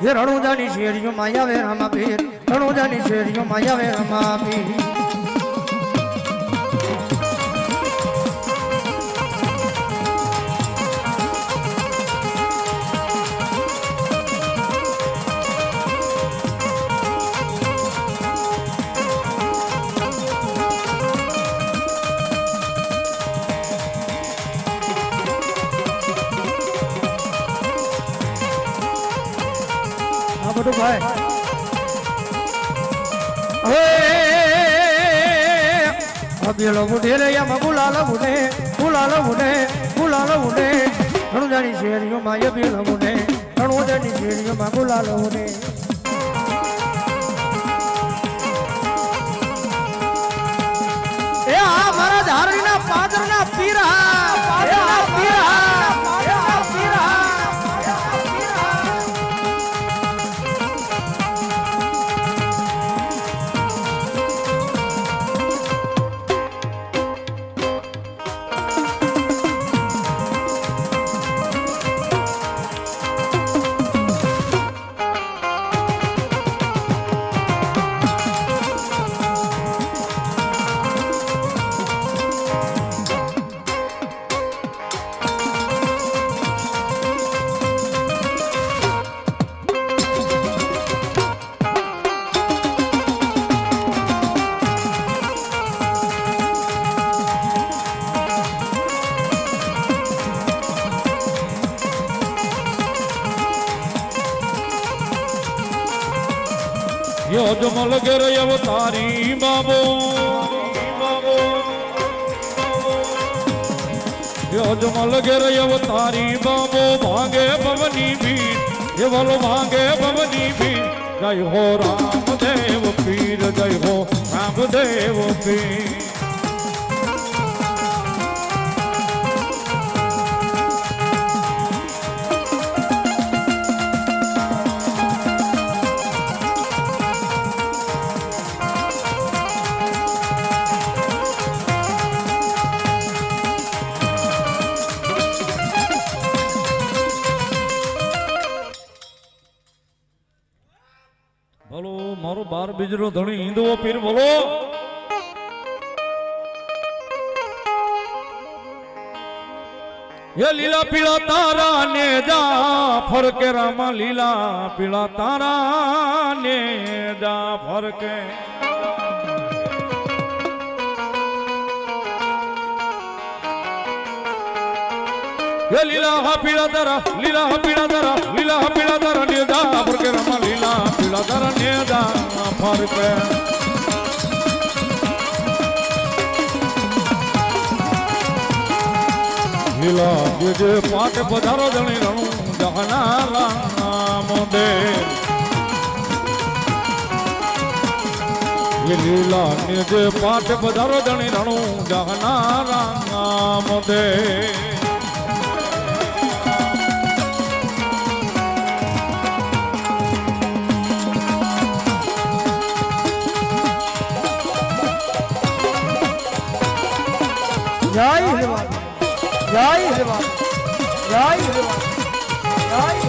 ये रणुजानी शेरियो माया वे रामा पीर रणुजानी शेरियो माया वे रामा पीर बड़ो भाई अबेलो बुढ़े रे या बुलाला बुढ़े बुलाला बुढ़े बुलाला बुढ़े रणु जानी शेरियो माया बेलो बुढ़े रणु जानी शेरियो मा बुलाला बुढ़े ए आ मारा धारणी ना पादर ना पीरा पादर ना पीरा पादर ना पीरा यो जमल गर अवतारी बाबो यो जमल गर अवतारी बाबो भांगे भवनी भी ये बोलो भांगे भवनी भी जय हो रामदेव पीर जय हो रामदेव पीर मारो बार बिजरो धनी हिंदू पीर बोलो ये लीला पीला तारा ने जा फरके रामा लीला पीला तारा ने जा फरके ये लीला हा पीला तारा लीला हा पीला तारा लीला हा पीला तारा ने जा फरके रामा लीला पीला तारा ने जा फरके लीला जे पाट पधारो जणी रणु जहना राम दे ये लीला जे पाट पधारो जणी रणु जहना राम दे जय हिंदवाद जय हिंदवाद जय हिंदवाद जय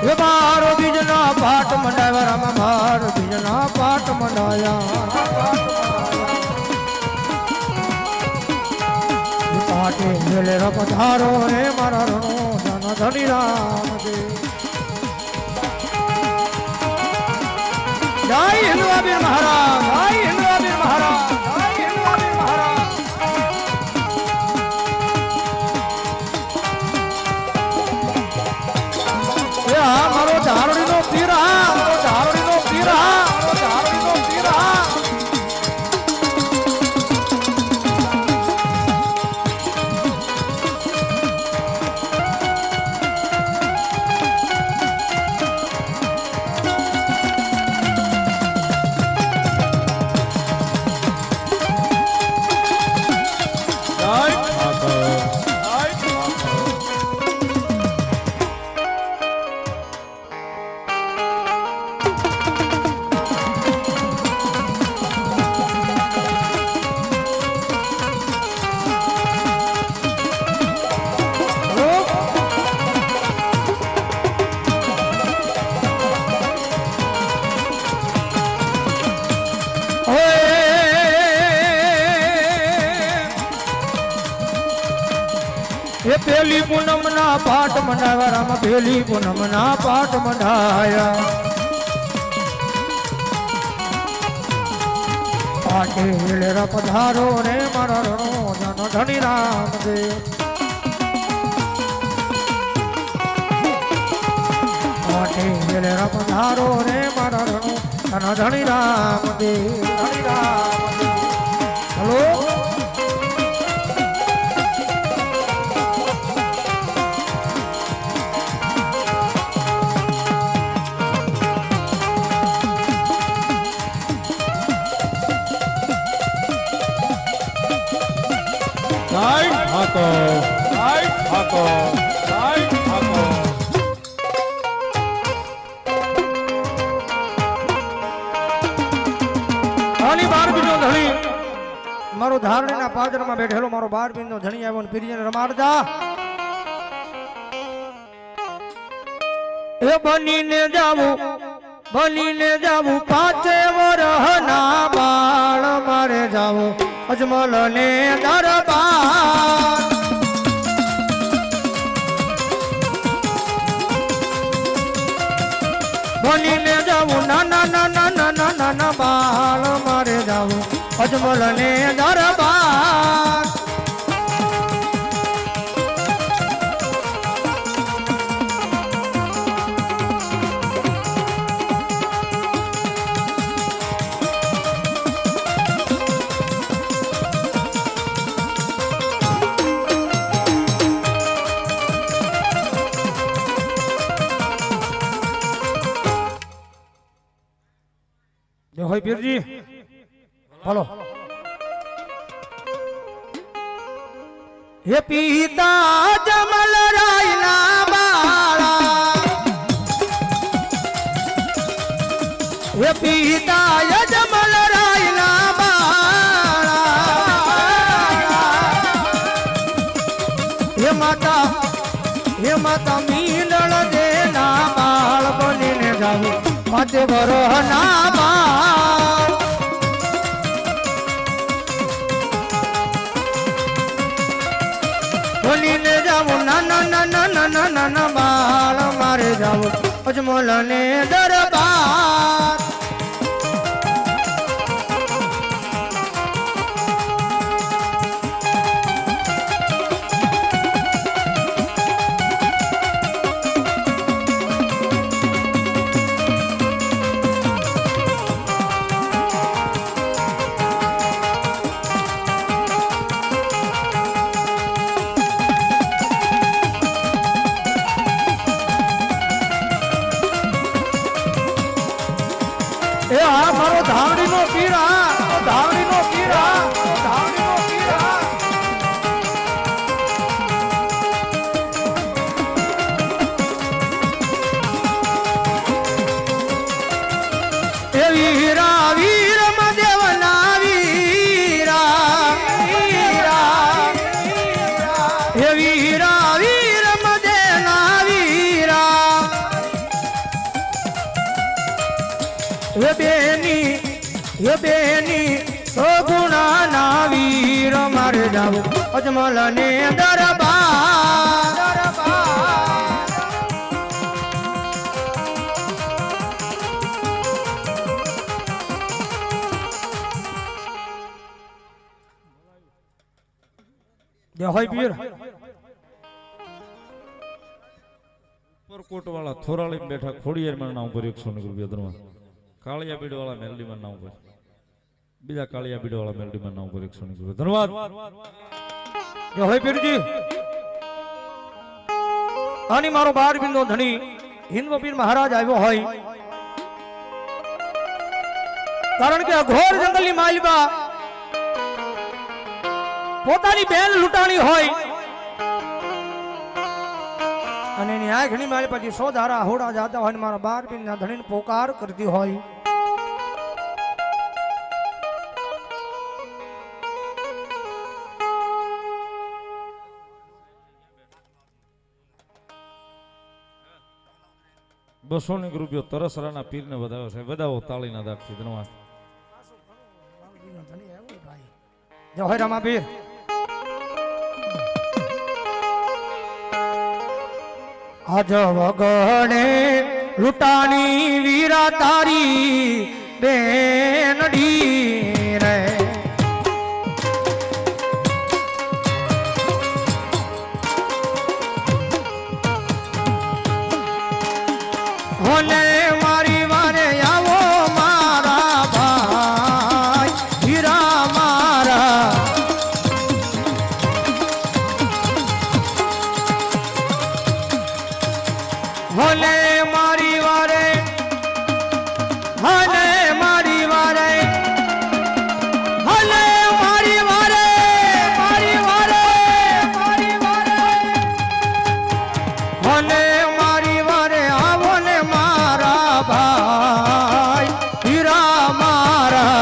ये बारो बीजना पाट मंडाया राम बारो बीजना पाट मंडाया पाटे मेले पधारो रे मारा रणो धन धनी राम दे जय हिंदवाबीर महाराज जय हिंदवाबीर महाराज जय हिंदवाबीर महाराज ये मारो धारणी नो पीरा मारो धारणी नो पीरा मारो धारणी नो पीरा એ પેલી પૂનમના પાઠ મંડાવ્યા રામ પેલી પૂનમના પાઠ મંડાયા પાટે હેલેરા પધારો રે મારા રણો જનો ધણી રામ દેવ પાટે હેલેરા પધારો રે મારા રણો જનો ધણી રામ દેવ ધણી રામ દેવ હલો મારો ધારણીના પાદરમાં બેઠેલો મારો 12 બિંદો ધણી આવ્યો ને પીરીને રમાડતા એ બનીને જાવું 5 વરહના બાળ મારે જાવું અજમલ ને દરબાર બનીને જાવું નાના બાળ મારે જાવું અજમલ ને દરબાર હોય પીરજી બોલો હે પિતા જમલ રાય ના બાળા હે પિતા જમલ રાય ના બાળા હે માતા મીંડળ દે ના બાળ બનીને જાવું 5 વરહના બાળ બનીને જાવું નાના બાળ મારે જાવું અજમલ ને દરબાર એ આ મારો ધાવડીનો પીરા ધાવડીનો પીરા ધાવડીનો પીરા એ વીરા વીર મદેવના વીરા વીરા એ વીરા વીર મદેના વીરા એ બેની સોગુણા ના વીર મારે જાવું અજમલ ને દરબાર જય હોય પીર ઉપરકોટ વાળા થોરાળી બેઠા ખોડિયાર નામ પર 100 રૂપિયા ધનવા કાળિયા બીડ વાળા મેલડીમાં નામ પર બીજા કાળિયા બીડ વાળા મેલડીમાં નામ પર 100 રૂપિયા ધન્યવાદ જય હોય પીરજી આની મારો 12 બિંદો ધણી હિન્દ પીર મહારાજ આવ્યો હોય કારણ કે અઘોર જંગલની માલબા પોતાની બેન લૂંટાણી હોય અને એની આંખની મારી પછી 100 ધારા હોડા જાતા હોય મારા 12 બિંદના ધણીને પોકાર કરતી હોય ₹200 રૂપિયો તરસરાના પીરને વધાવ્યો છે વધાવો તાળીના દાખથી ધન્યવાદ જય હો રામા પીર આજ વગણે લૂંટાણી વીરા તારી બેનડી રે હોલે મારી વારે આવો મારા ભાઈ હીરા મારા હોલે મારી વારે હોલે મારી વારે હોલે મારી વારે મારી વારે મારી વારે હોલે મારી વારે આવો ને મારા ભાઈ હીરા મારા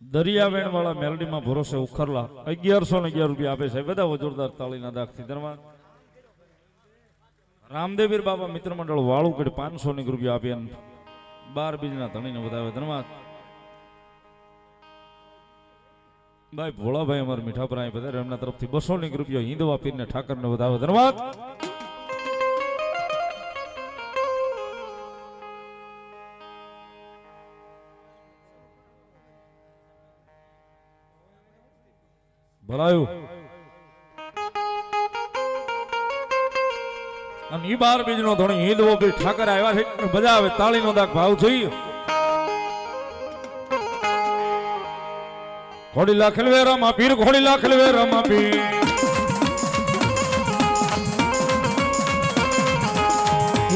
દરિયાવેણ વાળા મેલડીમાં ભરોસે ઉખરલા 1111 રૂપિયા આપે છે બધા જોરદાર તાળીના દાખથી ધન્યવાદ. રામદેવીર બાબા મિત્ર મંડળ વાળુકડ 500 રૂપિયા આપ્યા 12 બીજના ધણીને વધાવે ધન્યવાદ. ભાઈ ભોળાભાઈ અમાર મીઠાપરા બધા એમના તરફથી 200 રૂપિયા હિંદવા પીરને ઠાકરને વધાવે ધન્યવાદ. ભલાયું અને ઈ 12 બીજનો ધણી હિંદવો પીર ઠાકર આવ્યા છે બધા આવે તાળીનો દાગ ભાવ જોઈએ. ઘોડી લાખલવે રામા પીર ઘોડી લાખલવે રામા પીર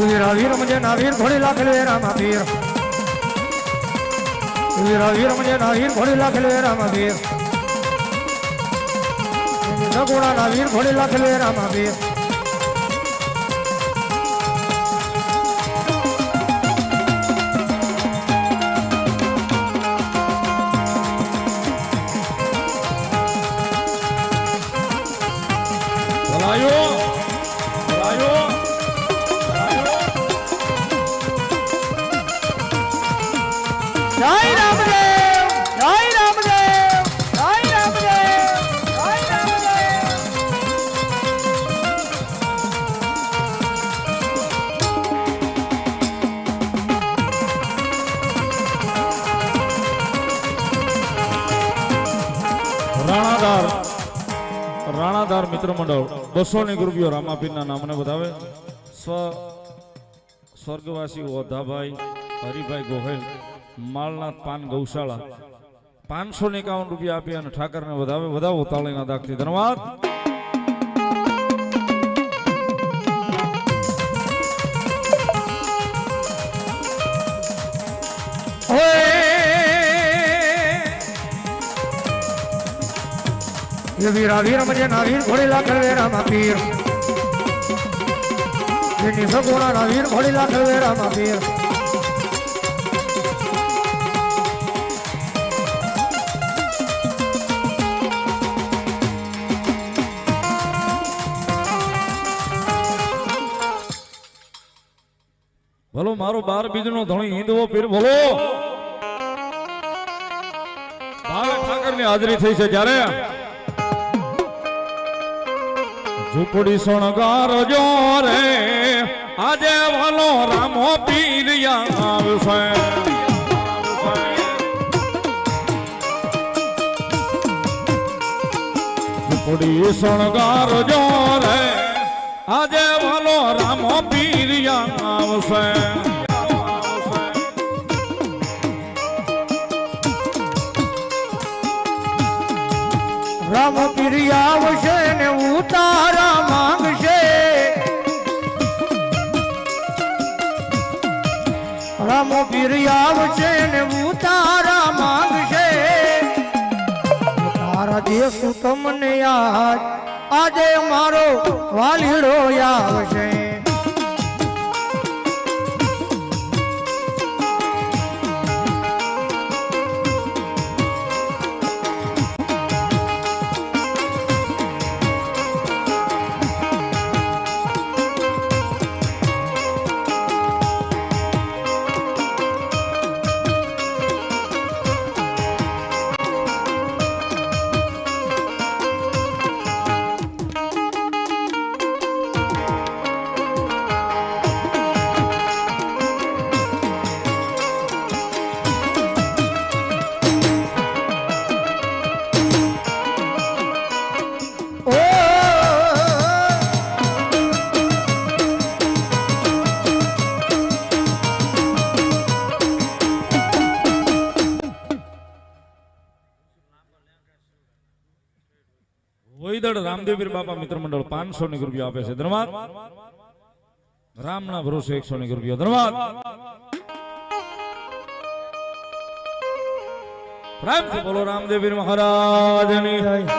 વીરા વીર મજે ના વીર ઘોડી લાખલવે રામા પીર વીરા વીર મજે ના વીર ઘોડી લાખલવે રામા પીર સગુણા ના વીર ઘોડી લાખલવે રામા પીર ભલાયો ભલાયો જય રામદેવ જય રામદેવ જય રામદેવ જય રામદેવ રાણાદાર મિત્ર મંડળ 200 રૂપિયા રામાપીરના નામને વધાવે. સ્વર્ગવાસી ઓધાભાઈ હરિભાઈ ગોહેલ માલનાથ પાન ગૌશાળા 551 રૂપિયા આપી અને ઠાકરને વધાવે વધાવો તાળીના દાખથી ધન્યવાદ. ये वीरा वीर मजे ना वीर घोड़ी लाखलवे रामा पीर ये सगुणा ना वीर घोड़ी लाखलवे रामा पीर ભલો મારો 12 બીજનો ધણી હિંદવો પીર ભલો ભાવે ઠાકરની હાજરી થઈ છે જ્યારે ઝૂંપડી શણગાર જો રે આજે ભલો રામો પીર આવશે. ઝૂંપડી શણગાર જો રે આજે ભલો રામો પીર આવશે. રામ પીર આવશે ને ઉતારા માંગશે રામ પીર આવશે ને ઉતારા માંગશે તારા દેશું તમને યાદ આજે મારો વાલીડો આવશે. વોઈદડ રામદેવીર બાપા મિત્ર મંડળ 500 ની રૂપિયા આપે છે. ધન્યવાદ. રામના ભરોસે 100 ની રૂપિયા. ધન્યવાદ. પ્રેમથી બોલો રામદેવીર મહારાજની જય.